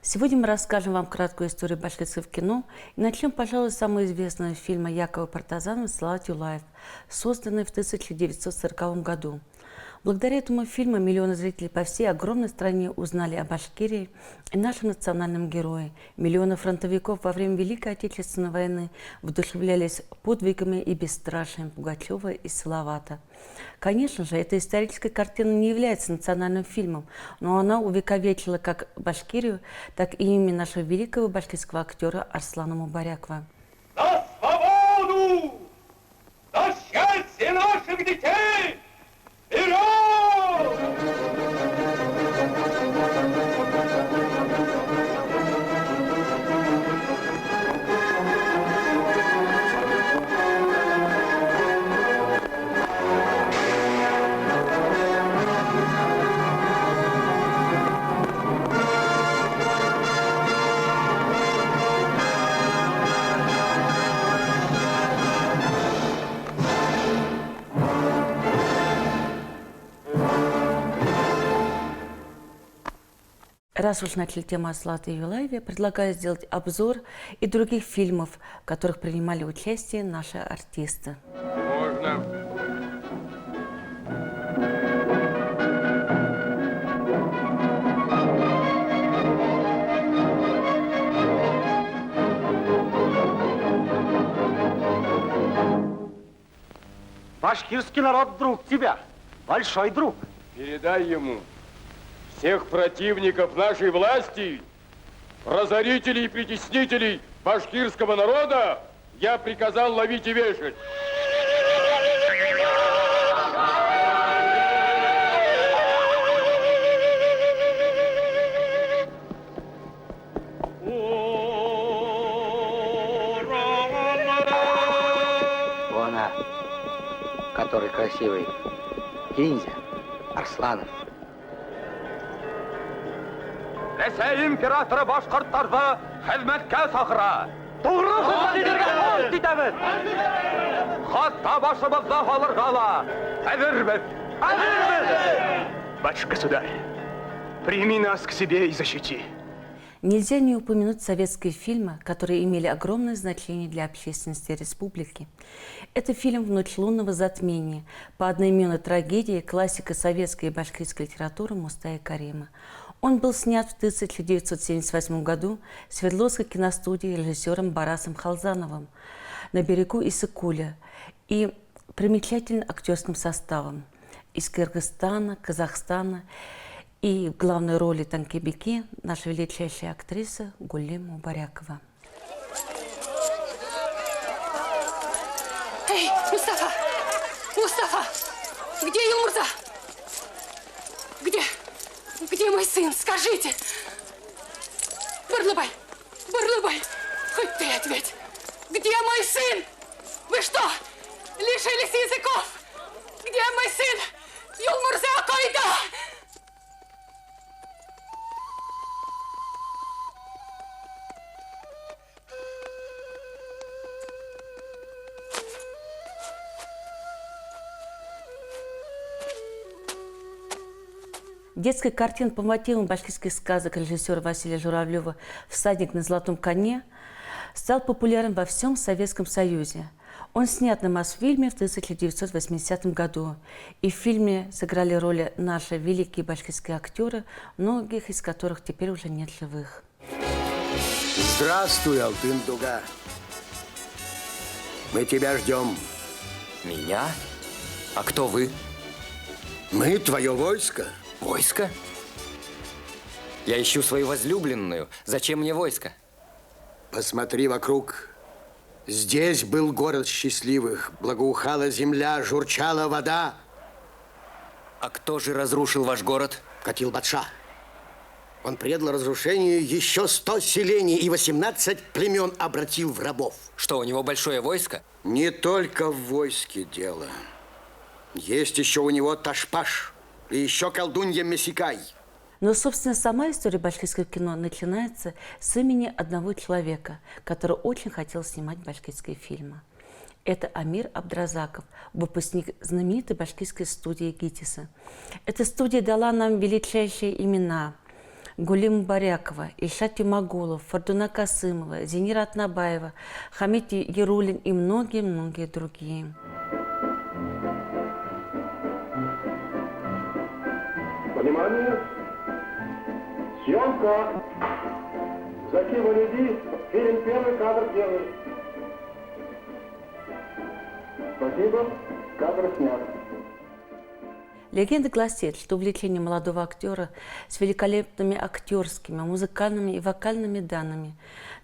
Сегодня мы расскажем вам краткую историю башкирского кино и начнем, пожалуй, с самого известного фильма Якова Партазанова «Салават Юлаев», созданный в 1940 году. Благодаря этому фильму миллионы зрителей по всей огромной стране узнали о Башкирии и нашем национальном герое. Миллионы фронтовиков во время Великой Отечественной войны вдохновлялись подвигами и бесстрашием Пугачева и Салавата. Конечно же, эта историческая картина не является национальным фильмом, но она увековечила как Башкирию, так и имя нашего великого башкирского актера Арслана Мубарякова. За свободу! За счастье наших детей! Вперед! Раз уж начали тему о Салавате Юлаеве, предлагаю сделать обзор и других фильмов, в которых принимали участие наши артисты. Можно. Башкирский народ друг тебя, большой друг. Передай ему всех противников нашей власти, разорителей и притеснителей башкирского народа, я приказал ловить и вешать. Вон она, который красивый. Кинзя, Арсланов. Ресей императоры башкорттарды хезмәткә сакыра. Тугры хезмәт итәргә ант итәбез. Хатта башыбызда калырга ла әзербез. Батюшка, государь, прими нас к себе и защити. Нельзя не упомянуть советские фильмы, которые имели огромное значение для общественности республики. Это фильм «В лунного затмения» по одноименной трагедии классика советской и башкирской литературы Мустая Карима. Он был снят в 1978 году в Свердловской киностудии режиссером Барасом Халзановым на берегу Иссык-Куля и примечательным актерским составом из Кыргызстана, Казахстана. И в главной роли Танкебеки наша величайшая актриса Гулли Мубарякова. Эй, Мустафа! Мустафа! Где Юлмурза? Где? Где мой сын? Скажите! Барлыбай! Барлыбай! Хоть ты ответь! Где мой сын? Вы что, лишились языков? Где мой сын? Юлмурза Койда! Детская картина по мотивам башкирских сказок режиссера Василия Журавлева «Всадник на золотом коне» стал популярен во всем Советском Союзе. Он снят на Мосфильме в 1980 году. И в фильме сыграли роли наши великие башкирские актеры, многих из которых теперь уже нет живых. Здравствуй, Алтын-Дуга. Мы тебя ждем. Меня? А кто вы? Мы твое войско. Войско? Я ищу свою возлюбленную. Зачем мне войско? Посмотри вокруг. Здесь был город счастливых. Благоухала земля, журчала вода. А кто же разрушил ваш город? Катил-Батша. Он предал разрушению еще 100 селений и 18 племен обратил в рабов. Что, у него большое войско? Не только в войске дело. Есть еще у него Ташпаш и еще колдунья Месикай. Но, собственно, сама история башкирского кино начинается с имени одного человека, который очень хотел снимать башкирские фильмы. Это Амир Абдразаков, выпускник знаменитой башкирской студии ГИТИСа. Эта студия дала нам величайшие имена. Гулим Барякова, Ильшат Тимагулов, Фардуна Касымова, Зенира Атнабаева, Хамид Ярулин и многие-многие другие. Внимание! Съемка! Закива Леди, фильм первый, кадр первый. Спасибо, кадр снят. Легенда гласит, что увлечение молодого актера с великолепными актерскими, музыкальными и вокальными данными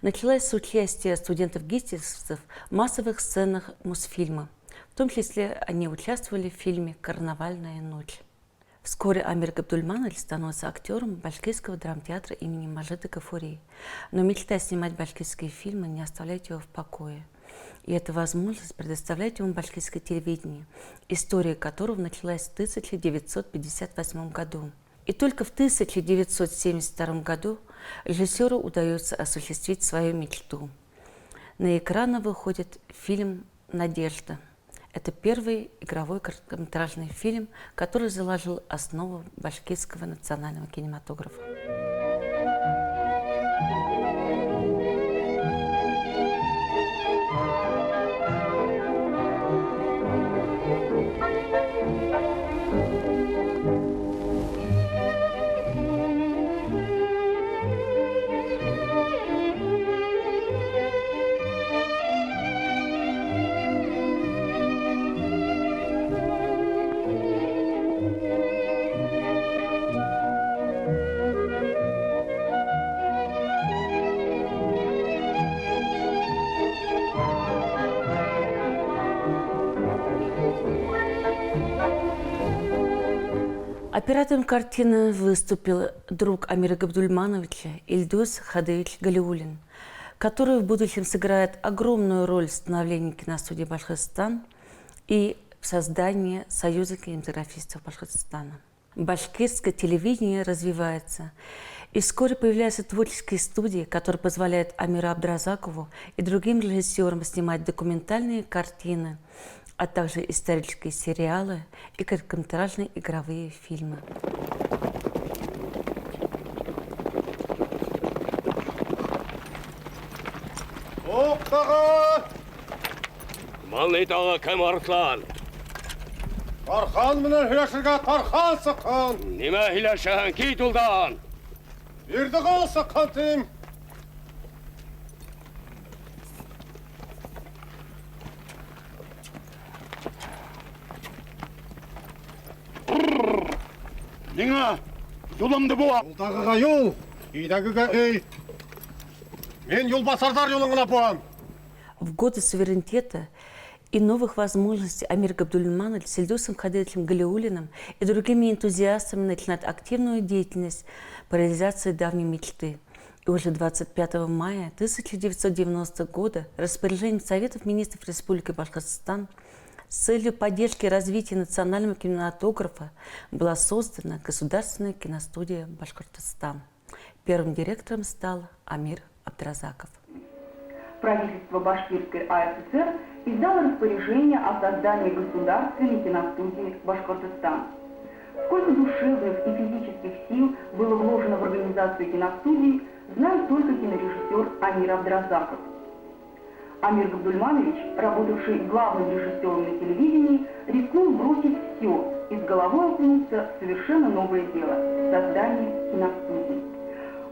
началось с участия студентов-гистевцев в массовых сценах Мосфильма. В том числе они участвовали в фильме «Карнавальная ночь». Вскоре Амир Габдульманович становится актером Башкирского драмтеатра имени Мажида Гафури. Но мечта снимать башкирские фильмы не оставляет его в покое. И эта возможность предоставляет ему башкирское телевидение, история которого началась в 1958 году. И только в 1972 году режиссеру удается осуществить свою мечту. На экраны выходит фильм «Надежда». Это первый игровой короткометражный фильм, который заложил основу башкирского национального кинематографа. Оператором картины выступил друг Амира Габдульмановича Ильдус Хадыевич Галиуллин, который в будущем сыграет огромную роль в становлении киностудии Башкортостан и в создании Союза кинематографистов Башкортостана. Башкирское телевидение развивается, и вскоре появляются творческие студии, которые позволяют Амиру Абдразакову и другим режиссерам снимать документальные картины, а также исторические сериалы и короткометражные игровые фильмы. Малый тағы кім Арслан? Тархан менен һөйләшергә Тархан сыккан. Нимә һөйләшәһең, кит улдан! Бирде кал сыккан тим. Ниңа? Юлымды буа! Улдагыга юл, өйдәгегә өй. Мен юлбасардар юлын гына буам. В годы суверенитета и новых возможностей Амир Габдульманович с Ильдусом Хадыевичем Галиуллиным и другими энтузиастами начинает активную деятельность по реализации давней мечты. И уже 25 мая 1990 года распоряжением Советов министров Республики Башкортостан с целью поддержки и развития национального кинематографа была создана Государственная киностудия Башкортостан. Первым директором стал Амир Абдразаков. Правительство Башкирской АССР издало распоряжение о создании Государственной киностудии Башкортостан. Сколько душевных и физических сил было вложено в организацию киностудии, знает только кинорежиссер Амир Абдразаков. Амир Габдульманович, работавший главным режиссером на телевидении, рискнул бросить все и с головой окунулся в совершенно новое дело – создание киностудии.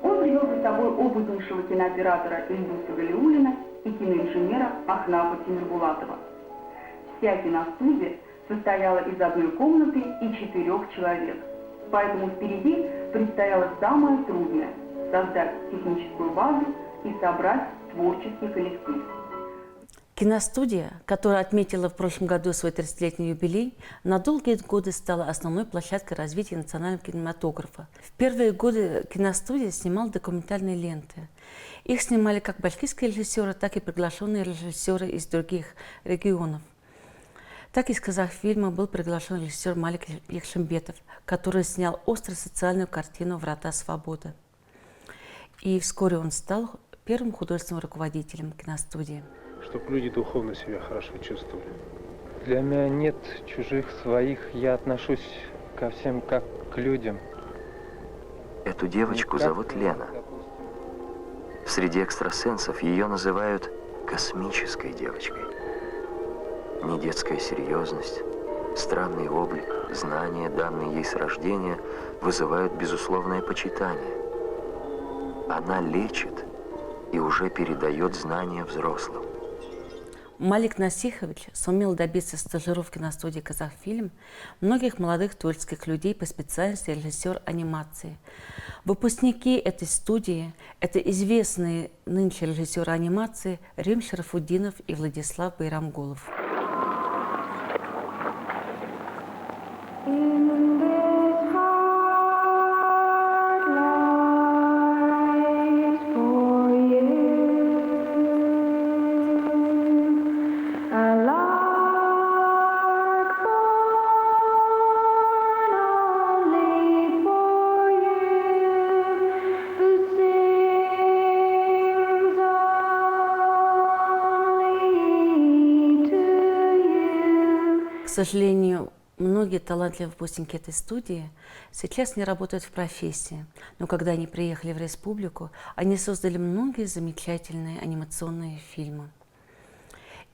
Он привел за собой опытнейшего кинооператора Ильдуса Галиуллина и киноинженера Ахнапа Тимирбулатова. Вся киностудия состояла из одной комнаты и 4 человек. Поэтому впереди предстояло самое трудное – создать техническую базу и собрать творческий коллектив. Киностудия, которая отметила в прошлом году свой 30-летний юбилей, на долгие годы стала основной площадкой развития национального кинематографа. В первые годы киностудия снимала документальные ленты. Их снимали как башкирские режиссеры, так и приглашенные режиссеры из других регионов. Так из Казахфильма был приглашен режиссер Малик Яхшимбетов, который снял остро-социальную картину «Врата свободы». И вскоре он стал первым художественным руководителем киностудии. Чтобы люди духовно себя хорошо чувствовали. Для меня нет чужих, своих. Я отношусь ко всем как к людям. Эту девочку зовут Лена. Среди экстрасенсов ее называют космической девочкой. Недетская серьезность, странный облик, знания, данные ей с рождения, вызывают безусловное почитание. Она лечит и уже передает знания взрослым. Малик Насихович сумел добиться стажировки на студии «Казахфильм» многих молодых творческих людей по специальности режиссер анимации. Выпускники этой студии – это известные нынче режиссеры анимации Рим Шарафуддинов и Владислав Байрамгулов. К сожалению, многие талантливые выпускники этой студии сейчас не работают в профессии, но когда они приехали в республику, они создали многие замечательные анимационные фильмы.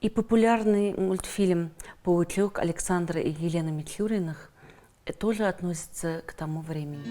И популярный мультфильм «Паучок» Александра и Елены Мичуриных тоже относится к тому времени.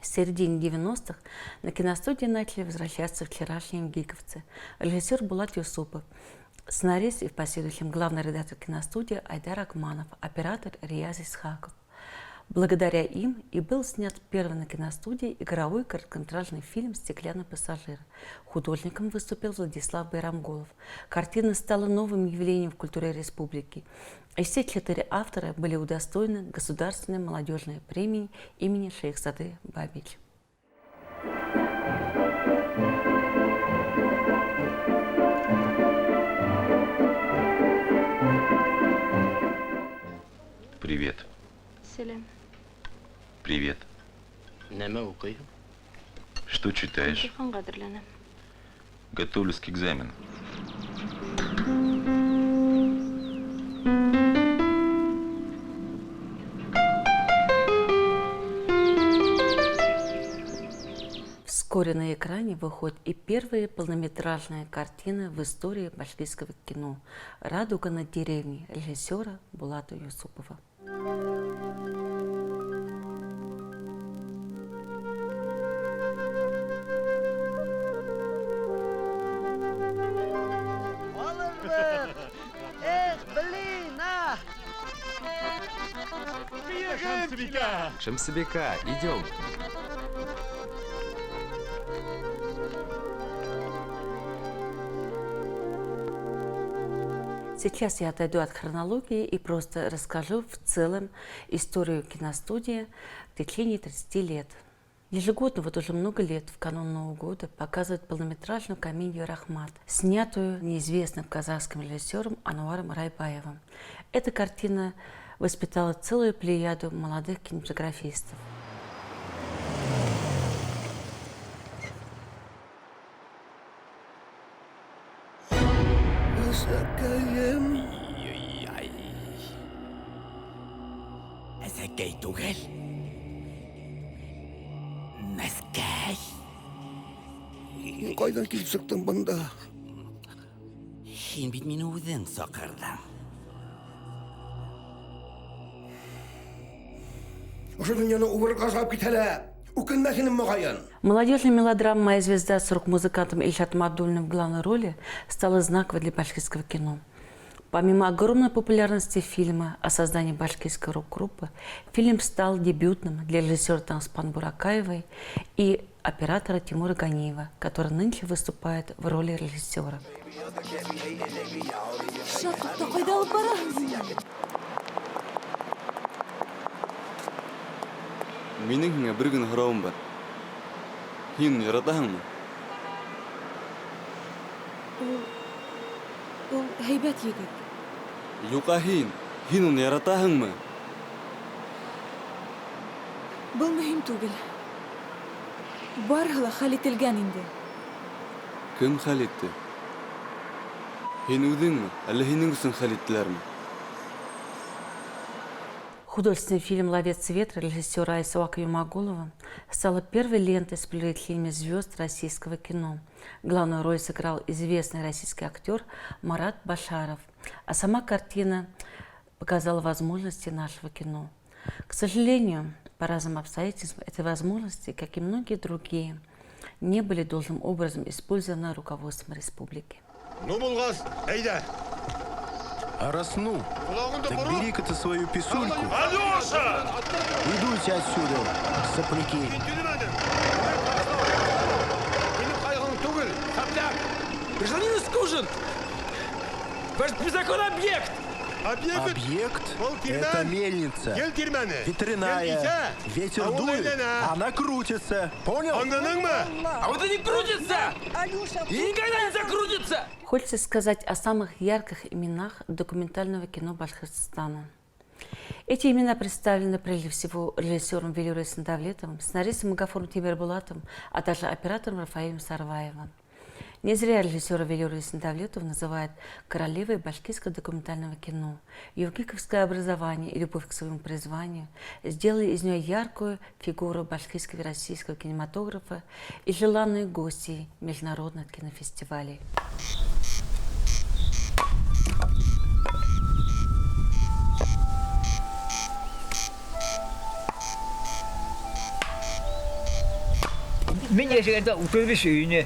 В середине 90-х на киностудии начали возвращаться вчерашние гиковцы. Режиссер Булат Юсупов, сценарист и в последующем главный редактор киностудии Айдар Акманов, оператор Рияз Исхаков. Благодаря им и был снят первый на киностудии игровой короткометражный фильм «Стеклянный пассажир». Художником выступил Владислав Байрамгулов. Картина стала новым явлением в культуре республики. И все 4 автора были удостоены государственной молодежной премии имени Шейхзады Бабича. Привет. Селем. Привет. Что читаешь? Готовлюсь к экзамену. Вскоре на экране выходит и первая полнометражная картина в истории башкирского кино «Радуга над деревней» режиссера Булата Юсупова. Шамсыбека, идем. Сейчас я отойду от хронологии и просто расскажу в целом историю киностудии в течение 30 лет. Ежегодно, вот уже много лет, в канун Нового года, показывают полнометражную комедию «Рахмат», снятую неизвестным казахским режиссером Ануаром Райбаевым. Эта картина воспитала целую плеяду молодых кинематографистов. Әзәкәй түгел. Мәскәй. Кайдан килеп сыктың бында? Һин бит мине үҙең саҡырҙың. Ошо дөньяны убырға сығып китәләр. Үкенмәсенем моғайын. Молодежная мелодрама «Моя звезда» с рок-музыкантом Ильшатом Абдуллиным в главной роли стала знаковой для башкирского кино. Помимо огромной популярности фильма о создании башкирской рок-группы, фильм стал дебютным для режиссера Танспан Буракаевой и оператора Тимура Ганиева, который нынче выступает в роли режиссера. Менің хіңе бір күн сұрауым бар. Хин яратаһыңмы? Ул һәйбәт егет. Юка хин уны яратаһыңмы? Был мөһим түгел. Барыһы ла хәл ителгән инде. Кем хәл итте? Хин үҙеңме, әллә һинең өсөн хәл иттеләрме? Художественный фильм «Ловец света» режиссера Айсаака Юмагулова стала первой лентой с привлечением звезд российского кино. Главную роль сыграл известный российский актер Марат Башаров, а сама картина показала возможности нашего кино. К сожалению, по разным обстоятельствам этой возможности, как и многие другие, не были должным образом использованы руководством республики. Ну, Булгас, әйдә. Арасну, так бери-ка ты свою писульку. Алёша! Идуйте отсюда, сопляки. Гражданин Искужин! Ваш беззаконный объект! Объект? Это мельница. Ветряная. Ветер дует, она крутится. Понял? А вот и не крутится! И никогда не закрутится! Хочется сказать о самых ярких именах документального кино Башкортостана. Эти имена представлены прежде всего режиссером Велюрой Сандавлетовым, сценаристом Магафуром Тимирбулатовым, а также оператором Рафаилем Сарваевым. Не зря режиссера Велюры Сандавлетова называют королевой башкирского документального кино. Ее гиковское образование и любовь к своему призванию сделали из нее яркую фигуру башкирского и российского кинематографа и желанную гостьей международных кинофестивалей. Мен yaşayanda otobüs üyüne,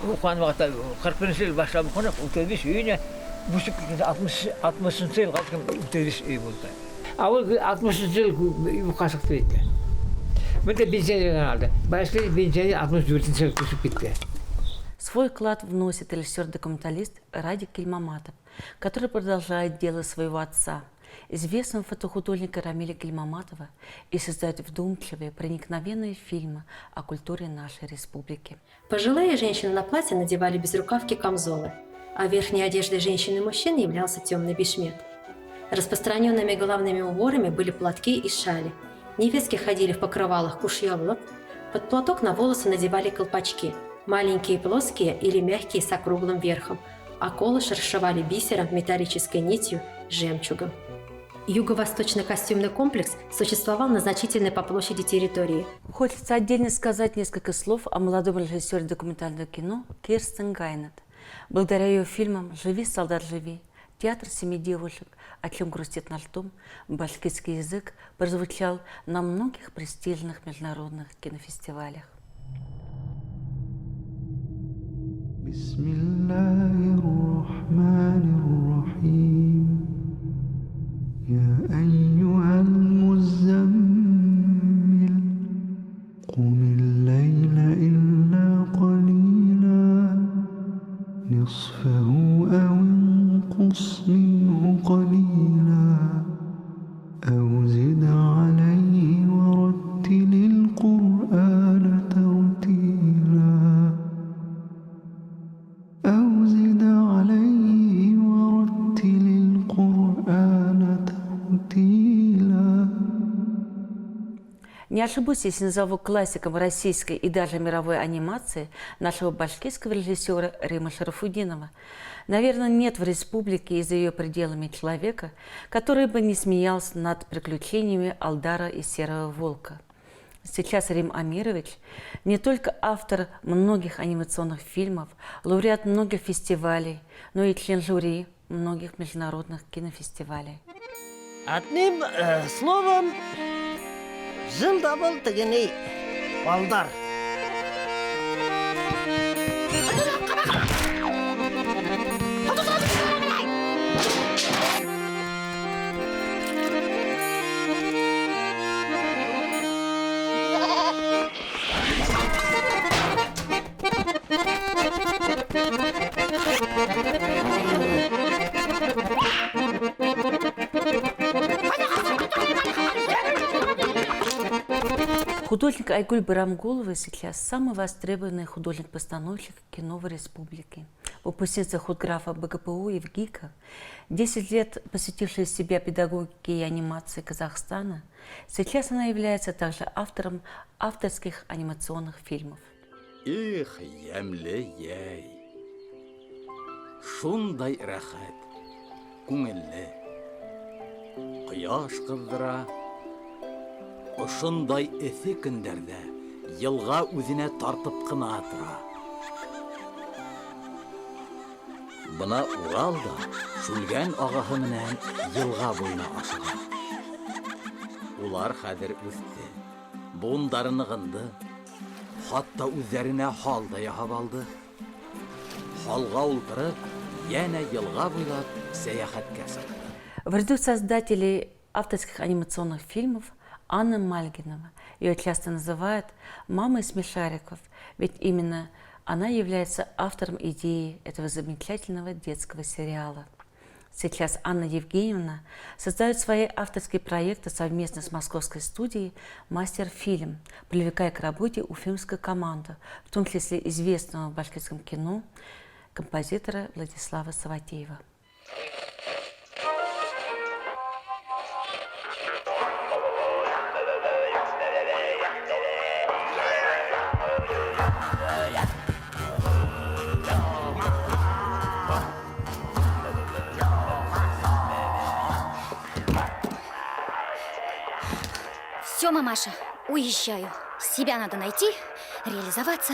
bu kanvakta 41. yıl başlamış konak otobüs üyüne, bu şekilde 60. yıl kalkın otobüs üyü buldu. Ama 60. yıl bu kasıktaydı. Ben de benzeri aldı. Başka benzeri 64. yıl kusuk bitti. Свой вклад вносит режиссер-документалист Радик Кельмаматов, который продолжает дело своего отца, известного фотохудожника Рамиля Кельмаматова, и создает вдумчивые, проникновенные фильмы о культуре нашей республики. Пожилые женщины на платье надевали безрукавки камзолы, а верхней одеждой женщин и мужчин являлся темный бешмет. Распространенными головными уборами были платки и шали. Невестки ходили в покрывалах кушьявлок, под платок на волосы надевали колпачки, маленькие плоские или мягкие с округлым верхом, а колыши расшивали бисером, металлической нитью, жемчугом. Юго-восточный костюмный комплекс существовал на значительной по площади территории. Хочется отдельно сказать несколько слов о молодом режиссере документального кино Кирстен Гайнет. Благодаря ее фильмам «Живи, солдат, живи», «Театр семи девушек», «О чем грустит наш дом», башкирский язык прозвучал на многих престижных международных кинофестивалях. بسم الله الرحمن الرحيم يا أيها المزمل قم الليل إلا قليلا نصفه أو انقص منه قليلا أو زد عليه ورتل القرآن ترتيلا أو زد عليه ورتل القرآن ترتيلا. Не ошибусь, если назову классиком российской и даже мировой анимации нашего башкирского режиссера Рима Шарафудинова. Наверное, нет в республике и за ее пределами человека, который бы не смеялся над приключениями Алдара и Серого Волка. Сейчас Рим Амирович не только автор многих анимационных фильмов, лауреат многих фестивалей, но и член жюри многих международных кинофестивалей. Одним словом, жил-да был тегеней Алдар. Художник Айгуль Барамгулова сейчас самый востребованный художник-постановщик кино в республике. Выпускница худграфа БГПУ и ВГИКа, 10 лет посвятившая себя педагогике и анимации Казахстана, сейчас она является также автором авторских анимационных фильмов. Их, ямле-яй. Шундай рахат, күңелле. Кояш кыздыра. Ошындай эҫе көндәрҙә йылға үҙенә тартып ҡына тора. Бына Урал да Шүлгән ағаһы менән йылға буйына ашыға. Улар хәҙер үҫте, буындары нығынды, хатта үҙҙәренә һал да яһап алды. Һалға ултырып, йәнә йылға буйлап сәйәхәткә сыҡты. В ряду создателей авторских анимационных фильмов Анна Мальгинова. Ее часто называют «мамой смешариков», ведь именно она является автором идеи этого замечательного детского сериала. Сейчас Анна Евгеньевна создает свои авторские проекты совместно с московской студией «Мастер Фильм», привлекая к работе уфимскую команду, в том числе известного в башкирском кино композитора Владислава Саватеева. Все, мамаша, уезжаю. Себя надо найти, реализоваться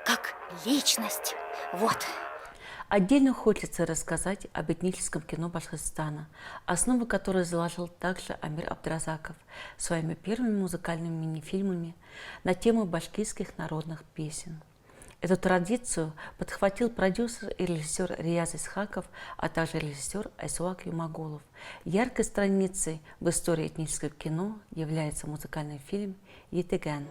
как личность. Вот. Отдельно хочется рассказать об этническом кино Башкортостана, основу которой заложил также Амир Абдразаков своими первыми музыкальными мини-фильмами на тему башкирских народных песен. Эту традицию подхватил продюсер и режиссер Рияз Исхаков, а также режиссер Айсуак Юмагулов. Яркой страницей в истории этнического кино является музыкальный фильм «Етеган».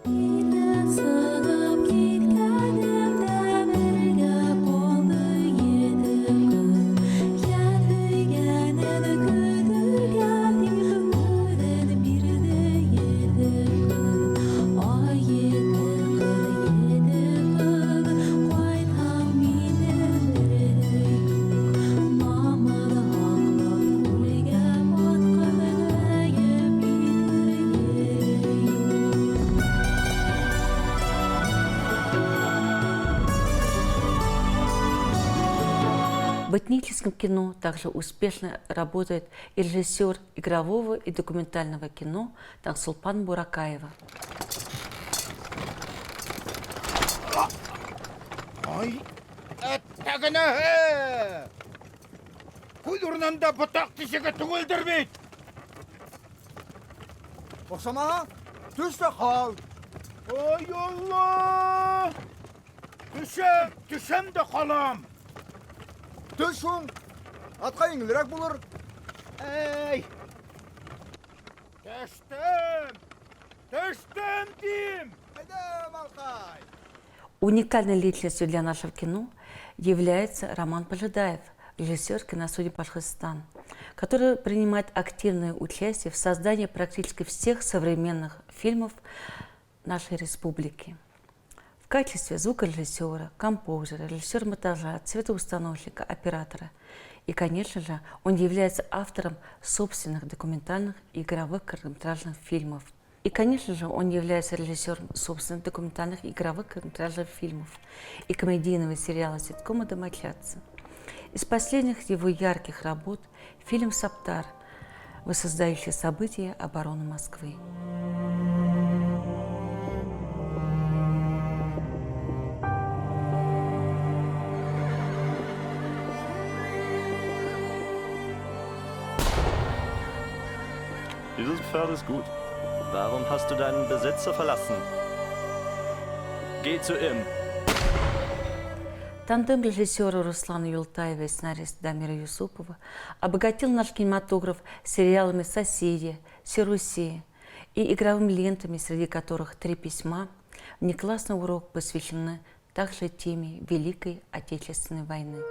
В этническом кино также успешно работает и режиссер игрового и документального кино Таңсулпан Буракаева. Ай, әттәгенә! Күл урынында ботақ тишеге түгелдер бит! Оқсамаға, түсті қал! Ой, Алла! Түшем де қалам! Түшің! Атқа еңілірек болыр! Әй! Түштім дейм! Әйдем, Алқай! Уникальной личностью для нашего кино является Роман Пожидаев, режиссер киностудии Башкортостан, который принимает активное участие в создании практически всех современных фильмов нашей республики. В качестве звукорежиссера, композитора, режиссера монтажа, цветоустановщика, оператора. И, конечно же, он является автором собственных документальных и игровых короткометражных фильмов. И, конечно же, он является режиссером собственных документальных и игровых короткометражных фильмов и комедийного сериала ситкома «Домочадцы». Из последних его ярких работ фильм «Саптар», воссоздающий события обороны Москвы. Dieses Pferd ist gut. Warum hast du deinen Besitzer verlassen? Geh zu ihm. Тандем режиссера Руслана Юлтаева и сценариста Дамира Юсупова обогатил наш кинематограф сериалами «Соседи», «Сируси» и игровыми лентами, среди которых «Три письма», внеклассный урок посвящены также теме Великой Отечественной войны.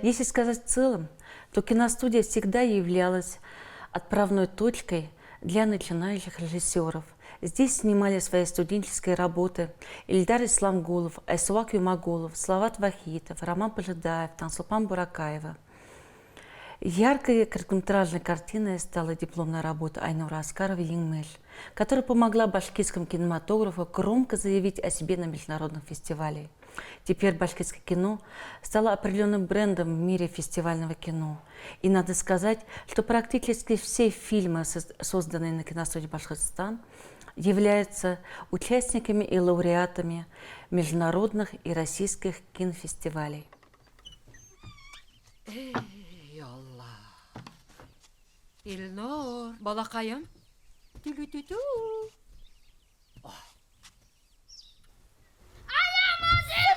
Если сказать в целом, то киностудия всегда являлась отправной точкой для начинающих режиссеров. Здесь снимали свои студенческие работы Ильдар Исламгулов, Айсуак Юмагулов, Салават Вахитов, Роман Пожидаев, Тансулпан Буракаева. Яркой короткометражной картиной стала дипломная работа Айнура Аскарова «Еңмеш», которая помогла башкирскому кинематографу громко заявить о себе на международных фестивалях. Теперь башкирское кино стало определенным брендом в мире фестивального кино. И надо сказать, что практически все фильмы, созданные на киностудии Башкортостан, являются участниками и лауреатами международных и российских кинофестивалей. Илнор, балакаем. Тю-тю-тю.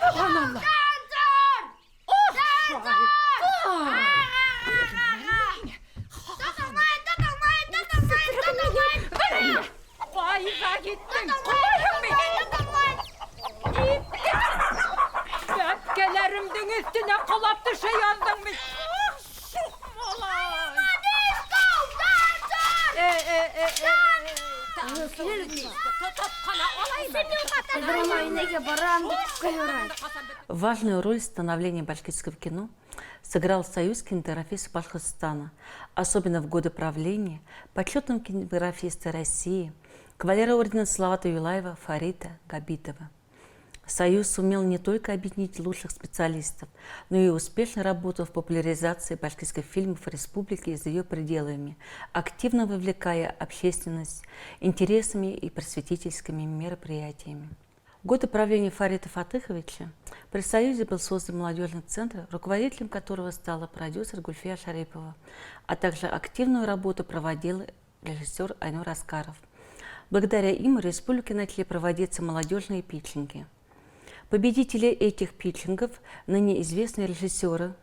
Subhanallah. Koyuza gittin. Koyun beni. Öpkelerimin üstüne kolap düşe yandım. Важную роль в становлении башкирского кино сыграл Союз кинематографистов Башкортостана, особенно в годы правления почетного кинематографиста России, кавалера ордена Салавата Юлаева Фарита Габитова. Союз сумел не только объединить лучших специалистов, но и успешно работал в популяризации башкирских фильмов в республике и за ее пределами, активно вовлекая общественность интересами и просветительскими мероприятиями. В годы правления Фарита Фатыховича при Союзе был создан молодежный центр, руководителем которого стала продюсер Гульфия Шарипова, а также активную работу проводил режиссер Айнур Аскаров. Благодаря им в республике начали проводиться молодежные питчинги. Победители этих питчингов ныне известные режиссеры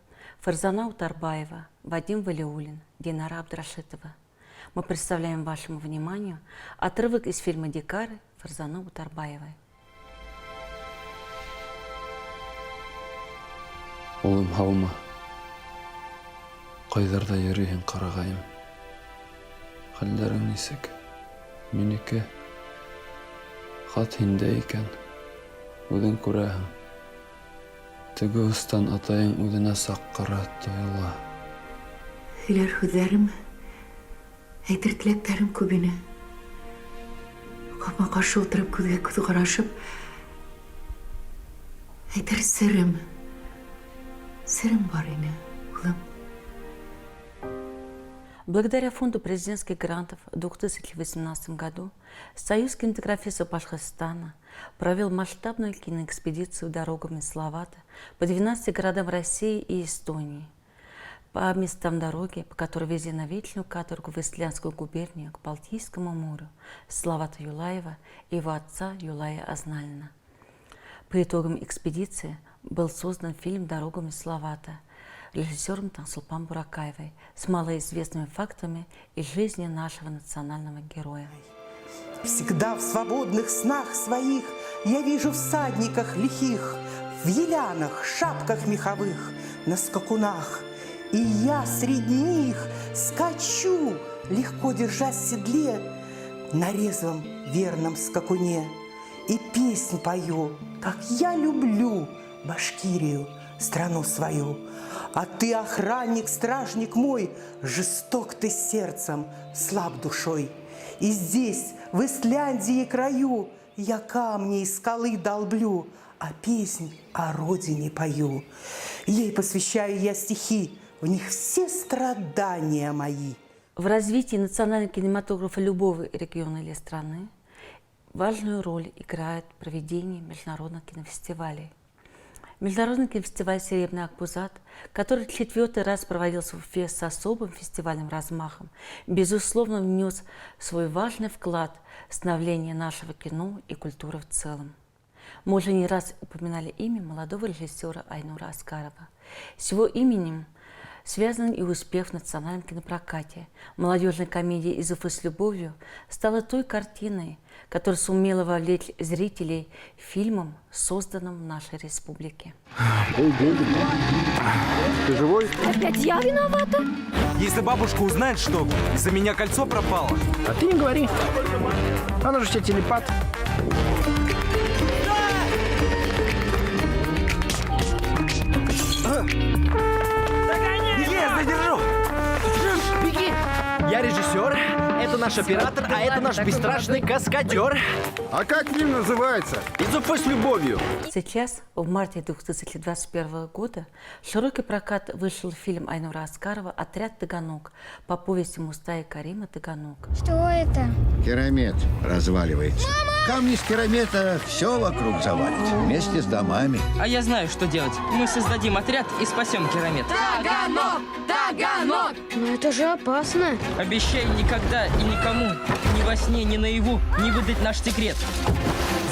Фарзана Утарбаева, Вадим Валиулин, Динара Абдрашитова. Мы представляем вашему вниманию отрывок из фильма «Дикары» Фарзана Утарбаевой. Улым һаумы. Кайҙарҙа йөрөйһең, ҡарағайым? Хәлдәрең нисек? Минеке хат һиндә икән. Үҙең күрәһең. Теге устан атайың үҙенә саҡ ҡара тойола. Һөйләр һүҙҙәрем, әйтер теләктәрем күп ине. Ҡапма-ҡаршы ултырып, күҙгә күҙ ҡарашып, әйтер серем бар ине, улым. Благодаря фонду президентских грантов в 2018 году Союз кинематографистов Башкортостана провел масштабную киноэкспедицию дорогами Салавата по 12 городам России и Эстонии. По местам дороги, по которой везли на вечную каторгу в Истлянскую губернию к Балтийскому морю Салавата Юлаева и его отца Юлая Азнальна. По итогам экспедиции был создан фильм «Дорогами Салавата» режиссером Тансулпан Буракаевой с малоизвестными фактами из жизни нашего национального героя. Всегда в свободных снах своих я вижу всадниках лихих, в елянах, шапках меховых, на скакунах. И я среди них скачу, легко держась в седле, на резвом верном скакуне. И песнь пою, как я люблю Башкирию, страну свою. А ты, охранник, стражник мой, жесток ты сердцем, слаб душой. И здесь, в Исляндии краю, я камни из скалы долблю, а песнь о родине пою. Ей посвящаю я стихи, в них все страдания мои. В развитии национального кинематографа любого региона или страны важную роль играет проведение международных кинофестивалей. Международный кинофестиваль «Серебряный Акбузат», который 4-й раз проводился в Уфе с особым фестивальным размахом, безусловно внес свой важный вклад в становление нашего кино и культуры в целом. Мы уже не раз упоминали имя молодого режиссера Айнура Аскарова. С его именем связан и успех в национальном кинопрокате. Молодежная комедия «Из Уфы с любовью» стала той картиной, которая сумела вовлечь зрителей фильмом, созданным в нашей республике. Ты живой? Опять я виновата? Если бабушка узнает, что из-за меня кольцо пропало. А ты не говори. Она же тебе телепат. Беги, я задержу! Беги! Я режиссер, это наш оператор, а это наш бесстрашный каскадер. А как фильм называется? «Из Уфы с любовью». Сейчас, в марте 2021 года, в широкий прокат вышел фильм Айнура Аскарова «Отряд Таганок» по повести Мустаи Карима «Таганок». Что это? Керамет разваливается. Камни с керамета все вокруг завалит. Вместе с домами. А я знаю, что делать. Мы создадим отряд и спасем Керамет. Таганок! Таганок! Но это же опасно. Обещай никогда и никому, ни во сне, ни наяву, не выдать наш секрет.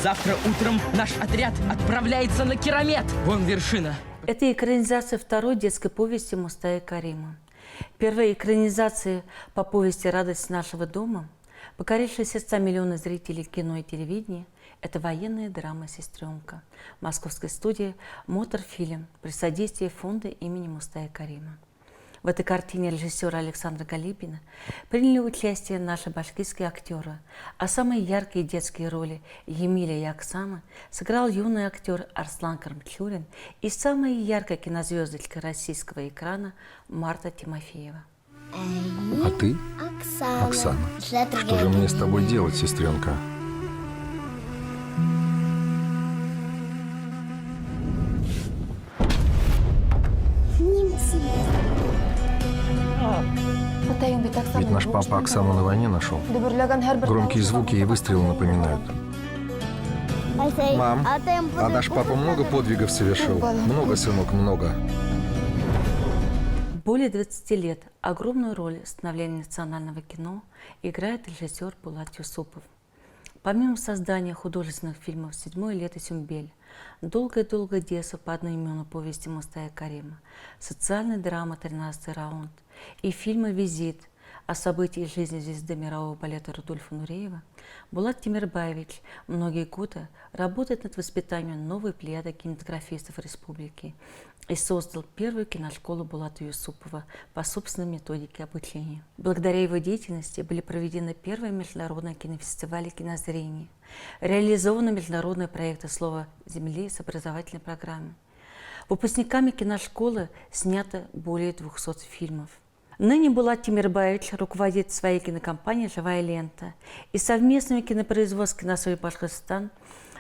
Завтра утром наш отряд отправляется на Керамет. Вон вершина. Это экранизация второй детской повести Мустаи Карима. Первая экранизация по повести «Радость нашего дома», покорившая сердца миллиона зрителей кино и телевидения, это военная драма «Сестренка» московской студии «Моторфильм» при содействии фонда имени Мустаи Карима. В этой картине режиссера Александра Галибина приняли участие наши башкирские актеры, а самые яркие детские роли Емеля и Оксана сыграл юный актер Арслан Кармчурин и самая яркая кинозвездочка российского экрана Марта Тимофеева. А ты? Оксана. Что же мне с тобой делать, сестренка? Ведь наш папа Оксану на войне нашел. Громкие звуки и выстрелы напоминают. Мам, а наш папа много подвигов совершил? Много, сынок, много. Более 20 лет огромную роль в становлении национального кино играет режиссер Булат Юсупов. Помимо создания художественных фильмов «Седьмое лето Сюмбель», «Долгое-долгое детство» по одноименной повести Мустаи Карима, социальная драма «13-й раунд» и фильмы «Визит» о событиях жизни звезды мирового балета Рудольфа Нуреева, Булат Тимирбаевич многие годы работает над воспитанием новой плеяды кинематографистов республики и создал первую киношколу Булата Юсупова по собственной методике обучения. Благодаря его деятельности были проведены первые международные кинофестивали кинозрения, реализованы международные проекты «Слово земли» с образовательной программой. Выпускниками киношколы снято более 200 фильмов. Ныне Булат Тимирбаевич руководит своей кинокомпанией «Живая лента», и совместными кинопроизводством «Киностудии Башкортостан»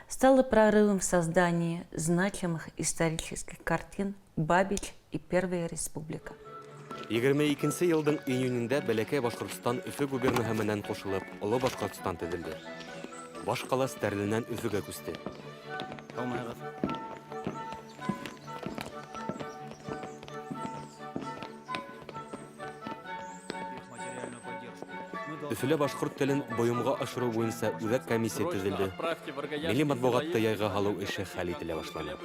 стало прорывом в создании значимых исторических картин «Бабич» и «Первая республика». 22 елдың июнендә Бәләкәй Башкортстан Өфе губернаһы менән кушылып, Олы Башкортстан төзелде. Баш кала Стәрленнән Өфөгә күсте. Өфөлә башкорт телен боемга ашыру буенча үзәк комиссия төзелде. Милли матбугатты яйга һалу эше хәл ителә башлады.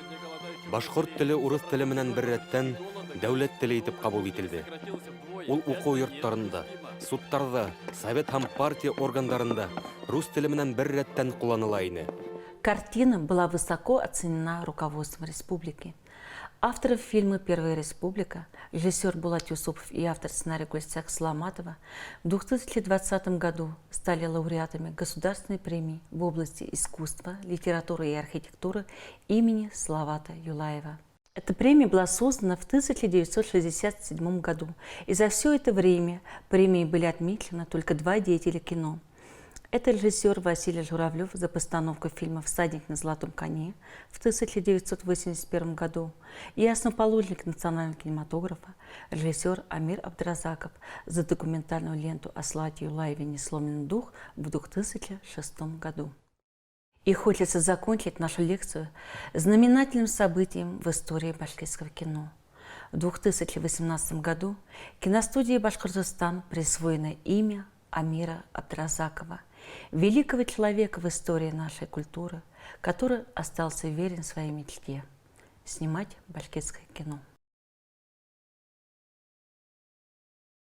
Башкорт теле урыс теле менән бер рәттән дәүләт теле итеп кабул ителде. Ул уку йортларында, судтарда, совет һәм партия органнарында рус теле менән бер рәттән кулланыла иде. Картина была высоко оценена руководством республики. Авторы фильма «Первая республика», режиссер Булат Юсупов и автор сценария Гульсак Саламатова в 2020 году стали лауреатами Государственной премии в области искусства, литературы и архитектуры имени Салавата Юлаева. Эта премия была создана в 1967 году, и за все это время премии были отмечены только 2 деятеля кино. Это режиссер Василий Журавлев за постановку фильма «Всадник на золотом коне» в 1981 году и основоположник национального кинематографа режиссер Амир Абдразаков за документальную ленту о Салавате Юлаеве «Несломленный дух» в 2006 году. И хочется закончить нашу лекцию знаменательным событием в истории башкирского кино. В 2018 году киностудии Башкортостан присвоено имя Амира Абдразакова, великого человека в истории нашей культуры, который остался верен своей мечте – снимать башкирское кино.